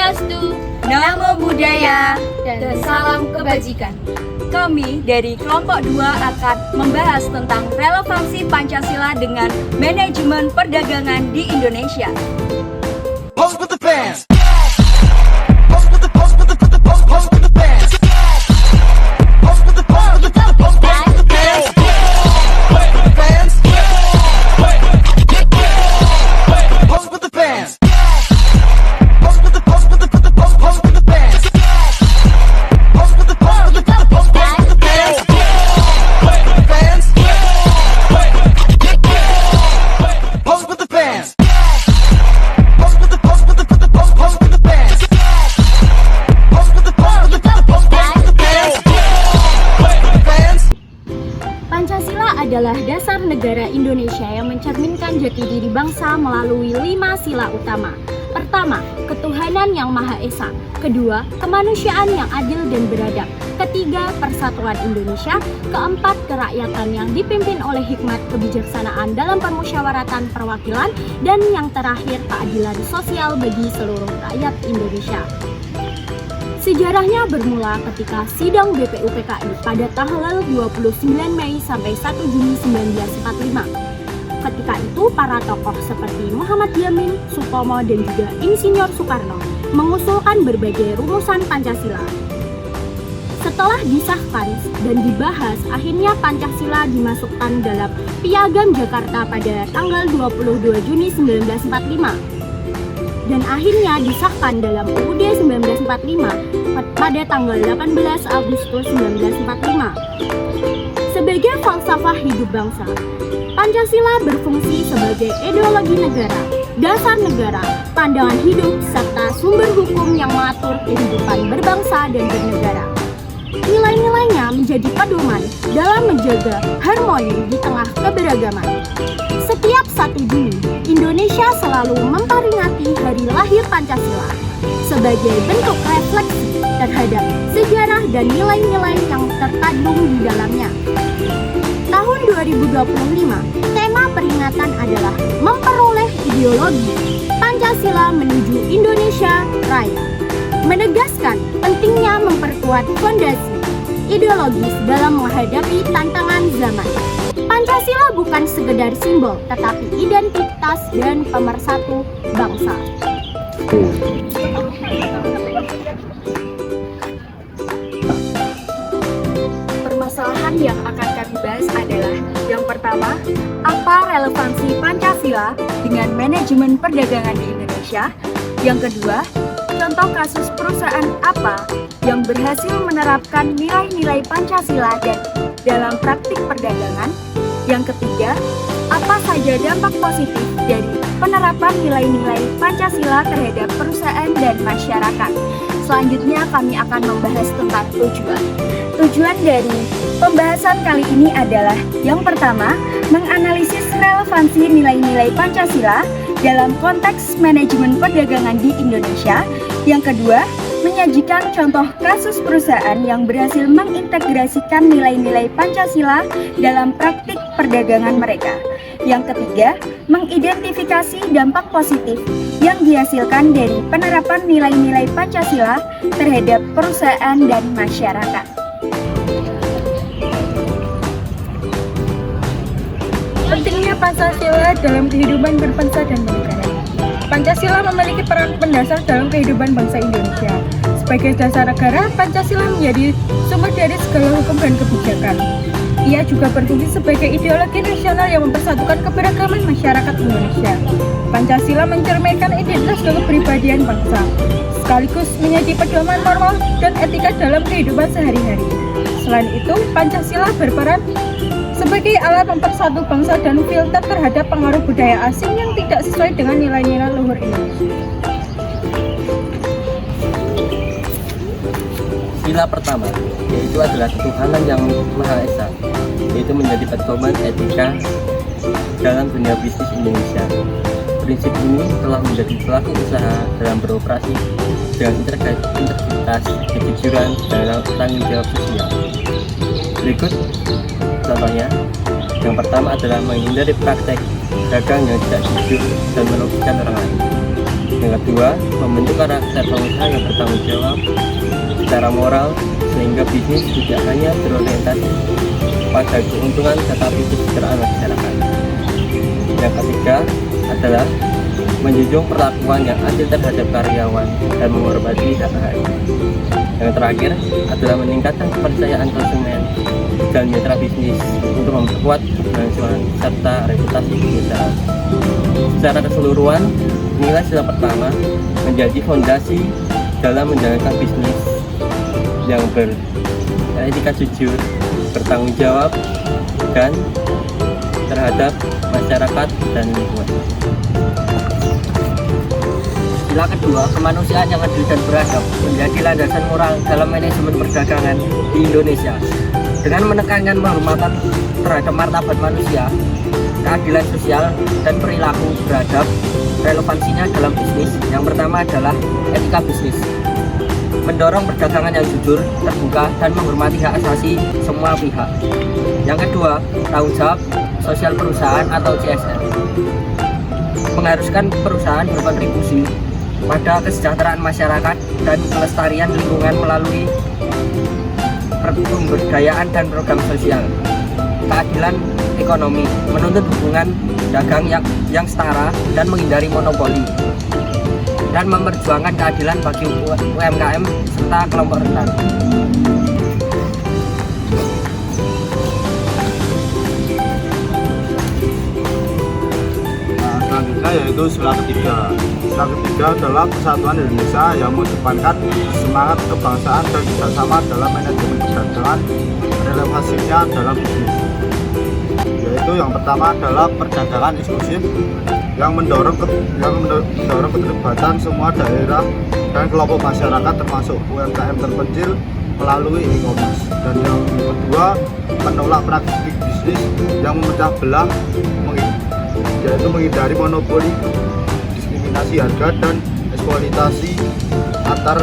Swastiastu, Namo Buddhaya, dan salam kebajikan. Kami dari kelompok 2 akan membahas tentang relevansi Pancasila dengan manajemen perdagangan di Indonesia. Pose with the fans. Pose with the pose with the pose with the pose pose with the fans. Pose with the pose with the pose pose pose with the fans. Pose with the fans. Pose with the fans. Pose with the pose with the pose pose with the fans. Pose with the pose with the pose pose with the fans. Pose with the fans. Pose with the fans. Pose with the pose with the pose pose with the fans. Pose with the pose with the pose pose with the fans. Pose with the fans. Pancasila adalah dasar negara Indonesia yang mencerminkan jati diri bangsa melalui 5 sila utama. Pertama, ketuhanan yang Maha Esa. Kedua, kemanusiaan yang adil dan beradab. Ketiga, persatuan Indonesia. Keempat, kerakyatan yang dipimpin oleh hikmat kebijaksanaan dalam permusyawaratan perwakilan. Dan yang terakhir, keadilan sosial bagi seluruh rakyat Indonesia. Sejarahnya bermula ketika sidang BPUPKI pada tanggal 29 Mei sampai 1 Juni 1945. Ketika itu, para tokoh seperti Muhammad Yamin, Supomo, dan juga Insinyur Soekarno mengusulkan berbagai rumusan Pancasila. Setelah disahkan dan dibahas, akhirnya Pancasila dimasukkan dalam Piagam Jakarta pada tanggal 22 Juni 1945. Dan akhirnya disahkan dalam UUD 1945 pada tanggal 18 Agustus 1945. Sebagai falsafah hidup bangsa, Pancasila berfungsi sebagai ideologi negara, dasar negara, pandangan hidup, serta sumber hukum yang mengatur kehidupan berbangsa dan bernegara. Nilai-nilainya menjadi pedoman dalam menjaga harmoni di tengah keberagaman. Setiap 1 Juni, Indonesia selalu memperingati hari lahir Pancasila sebagai bentuk refleksi terhadap sejarah dan nilai-nilai yang terkandung di dalamnya. Tahun 2025, tema peringatan adalah memperoleh ideologi Pancasila menuju Indonesia Raya, menegaskan pentingnya memperkuat fondasi ideologis dalam menghadapi tantangan zaman. Pancasila bukan sekedar simbol, tetapi identitas dan pemersatu bangsa. Permasalahan yang akan kami bahas adalah yang pertama, apa relevansi Pancasila dengan manajemen perdagangan di Indonesia? Yang kedua, contoh kasus perusahaan apa yang berhasil menerapkan nilai-nilai Pancasila dan dalam praktik perdagangan? Yang ketiga, apa saja dampak positif dari penerapan nilai-nilai Pancasila terhadap perusahaan dan masyarakat? Selanjutnya kami akan membahas tentang tujuan. Tujuan dari pembahasan kali ini adalah yang pertama, menganalisis relevansi nilai-nilai Pancasila dalam konteks manajemen perdagangan di Indonesia. Yang kedua, menyajikan contoh kasus perusahaan yang berhasil mengintegrasikan nilai-nilai Pancasila dalam praktik perdagangan mereka. Yang ketiga, mengidentifikasi dampak positif yang dihasilkan dari penerapan nilai-nilai Pancasila terhadap perusahaan dan masyarakat. Pentingnya Pancasila dalam kehidupan berbangsa dan bernegara. Pancasila memiliki peran mendasar dalam kehidupan bangsa Indonesia. Sebagai dasar negara, Pancasila menjadi sumber dari segala hukum dan kebijakan. Ia juga berfungsi sebagai ideologi nasional yang mempersatukan keberagaman masyarakat Indonesia. Pancasila mencerminkan identitas dan kepribadian bangsa, sekaligus menjadi pedoman moral dan etika dalam kehidupan sehari-hari. Selain itu, Pancasila berperan sebagai alat mempersatu bangsa dan filter terhadap pengaruh budaya asing yang tidak sesuai dengan nilai-nilai luhur Indonesia. Sila pertama, yaitu adalah ketuhanan yang Maha Esa, yaitu menjadi pedoman etika dalam dunia bisnis Indonesia. Prinsip ini telah menjadi pelaku usaha dalam beroperasi dengan integritas, kejujuran, dan tanggung jawab sosial. Berikut contohnya. Yang pertama adalah menghindari praktek dagang yang tidak jujur dan merugikan orang lain. Yang kedua, membentuk karakter pengusaha yang bertanggung jawab secara moral sehingga bisnis tidak hanya berorientasi pada keuntungan tetapi kesejahteraan masyarakat. Yang ketiga adalah menjunjung perlakuan yang adil terhadap karyawan dan menghormati hak-hak. Yang terakhir adalah meningkatkan kepercayaan konsumen dan mitra bisnis untuk memperkuat keberlangsungan serta reputasi perusahaan. Secara keseluruhan, nilai sila pertama menjadi fondasi dalam menjalankan bisnis yang beretika jujur, bertanggung jawab, dan terhadap masyarakat dan lingkungan. Sila kedua, kemanusiaan yang adil dan beradab menjadi landasan moral dalam manajemen perdagangan di Indonesia. Dengan menekankan penghormatan terhadap martabat manusia, keadilan sosial, dan perilaku beradab, relevansinya dalam bisnis yang pertama adalah etika bisnis. Mendorong perdagangan yang jujur, terbuka, dan menghormati hak asasi semua pihak. Yang kedua, tanggung jawab sosial perusahaan atau CSR. Mengharuskan perusahaan berkontribusi pada kesejahteraan masyarakat dan kelestarian lingkungan melalui pemberdayaan dan program sosial. Keadilan ekonomi, menuntut hubungan dagang yang setara dan menghindari monopoli, dan memperjuangkan keadilan bagi UMKM serta kelompok rentan. Selanjutnya yaitu sila ketiga. Sila ketiga adalah persatuan Indonesia yang mengedepankan semangat kebangsaan dan kerjasama dalam manajemen perdagangan, relevansinya dalam bisnis. Yaitu yang pertama adalah perdagangan inklusif yang mendorong keterlibatan semua daerah dan kelompok masyarakat termasuk UMKM terpencil melalui e-commerce. Dan yang kedua, menolak praktik bisnis yang memecah belah, yaitu menghindari monopoli, diskriminasi harga, dan eksploitasi antar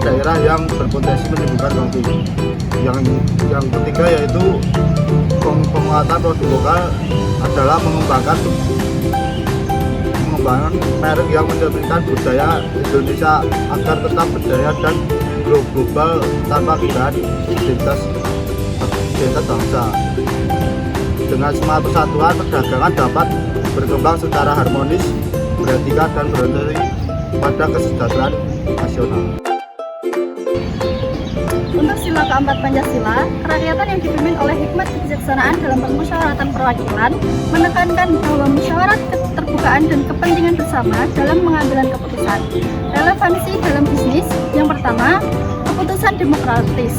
daerah yang berpotensi menimbulkan konflik. Yang ketiga yaitu penguatan produk lokal adalah mengembangkan merek yang mencerminkan budaya Indonesia agar tetap berdaya dan global tanpa kehilangan identitas bangsa. Dengan semangat persatuan, perdagangan dapat berkembang secara harmonis, beretika, dan berorientasi pada kesejahteraan nasional. Untuk sila keempat Pancasila, kerakyatan yang dipimpin oleh hikmat kebijaksanaan dalam permusyawaratan perwakilan menekankan bahwa musyawarah keterbukaan dan kepentingan bersama dalam pengambilan keputusan. Relevansi dalam bisnis, yang pertama, keputusan demokratis,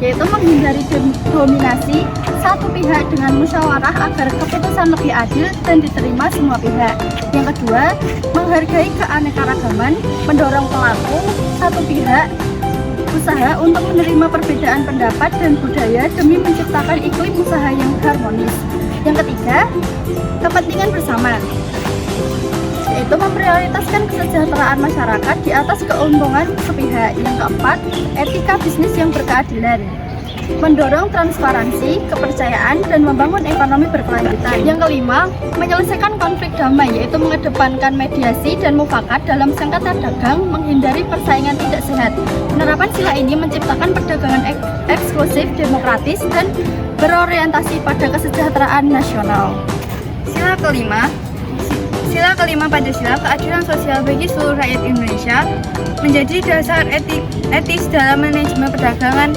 yaitu menghindari dominasi satu pihak dengan musyawarah agar keputusan lebih adil dan diterima semua pihak. Yang kedua, menghargai keanekaragaman, mendorong pelaku satu pihak usaha untuk menerima perbedaan pendapat dan budaya demi menciptakan iklim usaha yang harmonis. Yang ketiga, kepentingan bersama, yaitu memprioritaskan kesejahteraan masyarakat di atas keuntungan sepihak. Yang keempat, etika bisnis yang berkeadilan, mendorong transparansi, kepercayaan, dan membangun ekonomi berkelanjutan. Yang kelima, menyelesaikan konflik damai, yaitu mengedepankan mediasi dan mufakat dalam sengketa dagang, menghindari persaingan tidak sehat. Penerapan sila ini menciptakan perdagangan eksklusif, demokratis, dan berorientasi pada kesejahteraan nasional. Sila kelima Pancasila, keadilan sosial bagi seluruh rakyat Indonesia, menjadi dasar etis dalam manajemen perdagangan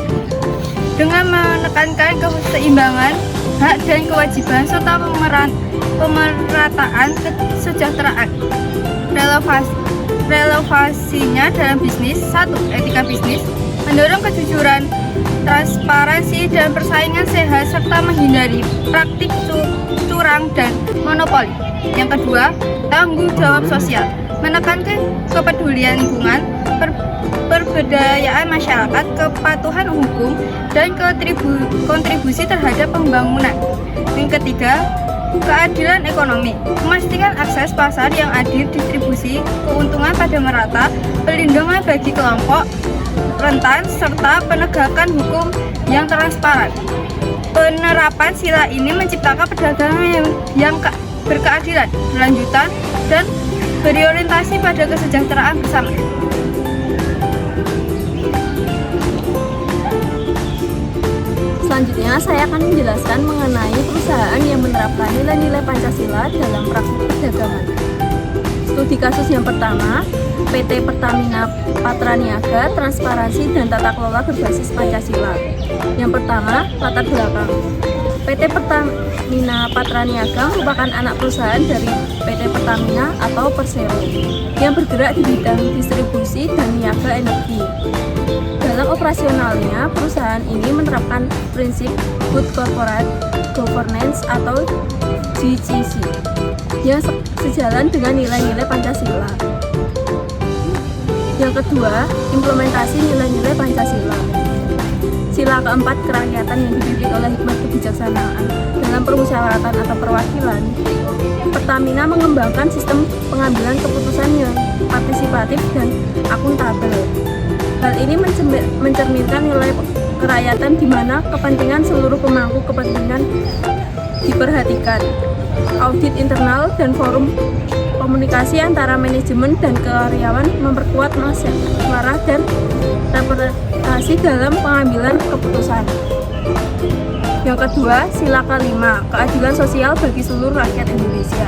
dengan menekankan keseimbangan hak dan kewajiban serta pemerataan kesejahteraan. Relevansinya dalam bisnis. 1. Etika bisnis, mendorong kejujuran, transparansi, dan persaingan sehat serta menghindari praktik curang dan monopoli. Yang kedua, tanggung jawab sosial, menekankan kepedulian lingkungan, perberdayaan masyarakat, kepatuhan hukum, dan kontribusi terhadap pembangunan. Yang ketiga, keadilan ekonomi, memastikan akses pasar yang adil, distribusi keuntungan pada merata, perlindungan bagi kelompok rentan, serta penegakan hukum yang transparan. Penerapan sila ini menciptakan perdagangan yang berkeadilan, berlanjutan, dan berorientasi pada kesejahteraan bersama. Selanjutnya, saya akan menjelaskan mengenai perusahaan yang menerapkan nilai-nilai Pancasila dalam praktik perdagangan. Studi kasus yang pertama, PT Pertamina Patraniaga, transparansi dan tata kelola berbasis Pancasila. Yang pertama, latar belakang. PT Pertamina Patraniaga merupakan anak perusahaan dari PT Pertamina atau Persero yang bergerak di bidang distribusi dan niaga energi. Dalam operasionalnya, perusahaan ini menerapkan prinsip Good Corporate Governance atau GCC yang sejalan dengan nilai-nilai Pancasila. Yang kedua, implementasi nilai-nilai Pancasila. Sila keempat, kerakyatan yang dipimpin oleh hikmat kebijaksanaan. Dalam permusyawaratan atau perwakilan, Pertamina mengembangkan sistem pengambilan keputusan yang partisipatif dan akuntabel. Hal ini mencerminkan nilai kerakyatan di mana kepentingan seluruh pemangku kepentingan diperhatikan. Audit internal dan forum komunikasi antara manajemen dan karyawan memperkuat musyawarah dan representasi dalam pengambilan keputusan. Yang kedua, sila kelima, keadilan sosial bagi seluruh rakyat Indonesia.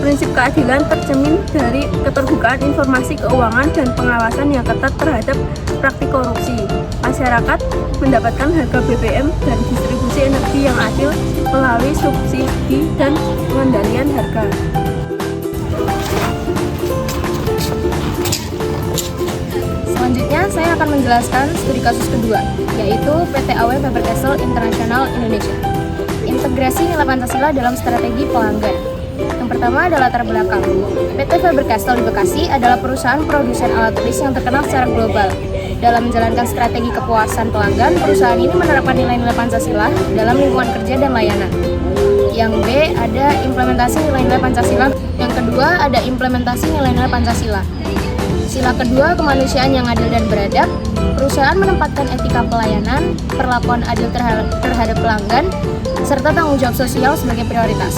Prinsip keadilan tercermin dari keterbukaan informasi keuangan dan pengawasan yang ketat terhadap praktik korupsi. Masyarakat mendapatkan harga BBM dan distribusi energi yang adil melalui subsidi dan pengendalian harga. Selanjutnya, saya akan menjelaskan studi kasus kedua, yaitu PT AW Faber Castell International Indonesia. Integrasi nilai Pancasila dalam strategi pelanggan. Yang pertama adalah latar belakang. PT Faber Castell di Bekasi adalah perusahaan produsen alat tulis yang terkenal secara global. Dalam menjalankan strategi kepuasan pelanggan, perusahaan ini menerapkan nilai-nilai Pancasila dalam lingkungan kerja dan layanan. Yang B, ada implementasi nilai-nilai Pancasila. Yang kedua, ada implementasi nilai-nilai Pancasila. Sila kedua, kemanusiaan yang adil dan beradab. Perusahaan menempatkan etika pelayanan, perlakuan adil terhadap pelanggan, serta tanggung jawab sosial sebagai prioritas.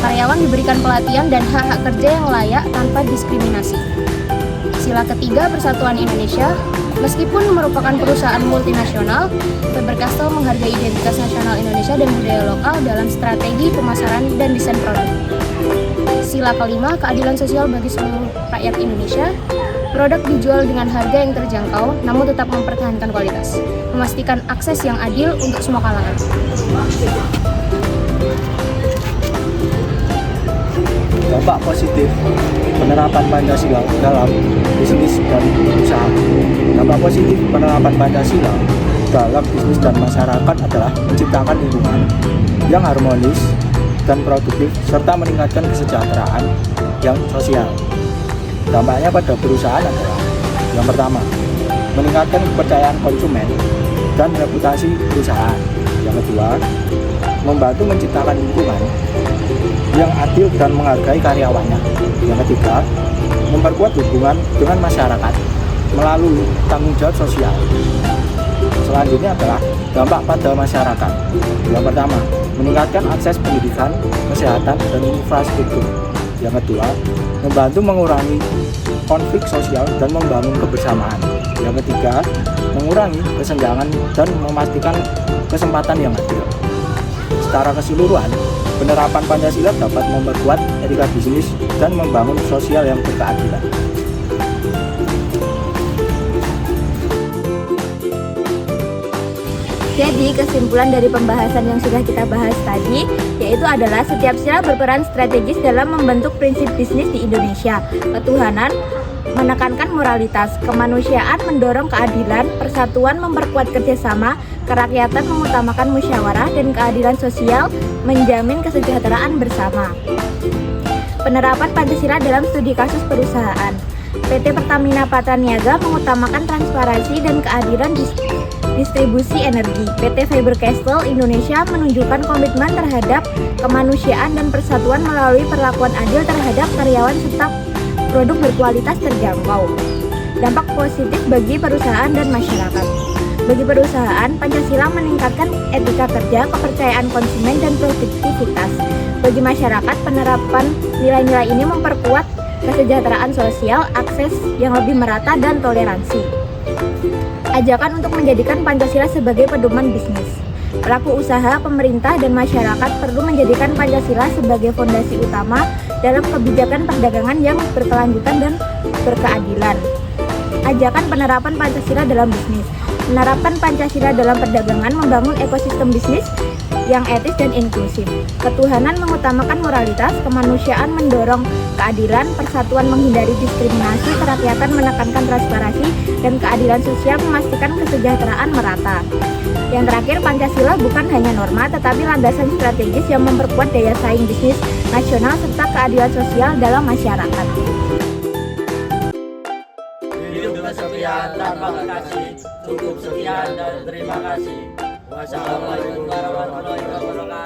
Karyawan diberikan pelatihan dan hak-hak kerja yang layak tanpa diskriminasi. Sila ketiga, persatuan Indonesia. Meskipun merupakan perusahaan multinasional, Faber Castell menghargai identitas nasional Indonesia dan budaya lokal dalam strategi pemasaran dan desain produk. Sila kelima, keadilan sosial bagi seluruh rakyat Indonesia. Produk dijual dengan harga yang terjangkau, namun tetap mempertahankan kualitas, memastikan akses yang adil untuk semua kalangan. Dampak positif penerapan Pancasila dalam bisnis dan usaha. Dampak positif penerapan Pancasila dalam bisnis dan masyarakat adalah menciptakan lingkungan yang harmonis dan produktif serta meningkatkan kesejahteraan yang sosial. Dampaknya pada perusahaan adalah yang pertama, meningkatkan kepercayaan konsumen dan reputasi perusahaan. Yang kedua, membantu menciptakan lingkungan yang adil dan menghargai karyawannya. Yang ketiga, memperkuat hubungan dengan masyarakat melalui tanggung jawab sosial. Selanjutnya adalah dampak pada masyarakat. Yang pertama, meningkatkan akses pendidikan, kesehatan, dan infrastruktur. Yang kedua, membantu mengurangi konflik sosial dan membangun kebersamaan. Yang ketiga, mengurangi kesenjangan dan memastikan kesempatan yang adil. Secara keseluruhan, penerapan Pancasila dapat memperkuat etika bisnis dan membangun sosial yang berkeadilan. Jadi kesimpulan dari pembahasan yang sudah kita bahas tadi yaitu adalah setiap sila berperan strategis dalam membentuk prinsip bisnis di Indonesia. Ketuhanan menekankan moralitas, kemanusiaan mendorong keadilan, persatuan memperkuat kerjasama, kerakyatan mengutamakan musyawarah, dan keadilan sosial menjamin kesejahteraan bersama. Penerapan Pancasila dalam studi kasus perusahaan. PT Pertamina Patraniaga mengutamakan transparansi dan keadilan distribusi energi. PT Faber Castell Indonesia menunjukkan komitmen terhadap kemanusiaan dan persatuan melalui perlakuan adil terhadap karyawan serta produk berkualitas terjangkau. Dampak positif bagi perusahaan dan masyarakat. Bagi perusahaan, Pancasila meningkatkan etika kerja, kepercayaan konsumen, dan produktivitas. Bagi masyarakat, penerapan nilai-nilai ini memperkuat kesejahteraan sosial, akses yang lebih merata, dan toleransi. Ajakan untuk menjadikan Pancasila sebagai pedoman bisnis. Pelaku usaha, pemerintah, dan masyarakat perlu menjadikan Pancasila sebagai fondasi utama dalam kebijakan perdagangan yang berkelanjutan dan berkeadilan. Ajakan penerapan Pancasila dalam bisnis. Menerapkan Pancasila dalam perdagangan membangun ekosistem bisnis yang etis dan inklusif. Ketuhanan mengutamakan moralitas, kemanusiaan mendorong keadilan, persatuan menghindari diskriminasi, kerakyatan menekankan transparansi, dan keadilan sosial memastikan kesejahteraan merata. Yang terakhir, Pancasila bukan hanya norma, tetapi landasan strategis yang memperkuat daya saing bisnis nasional serta keadilan sosial dalam masyarakat. Hidup kesepian tanpa kekasih, cukup sekian dan terima kasih. Wassalamualaikum warahmatullahi wabarakatuh.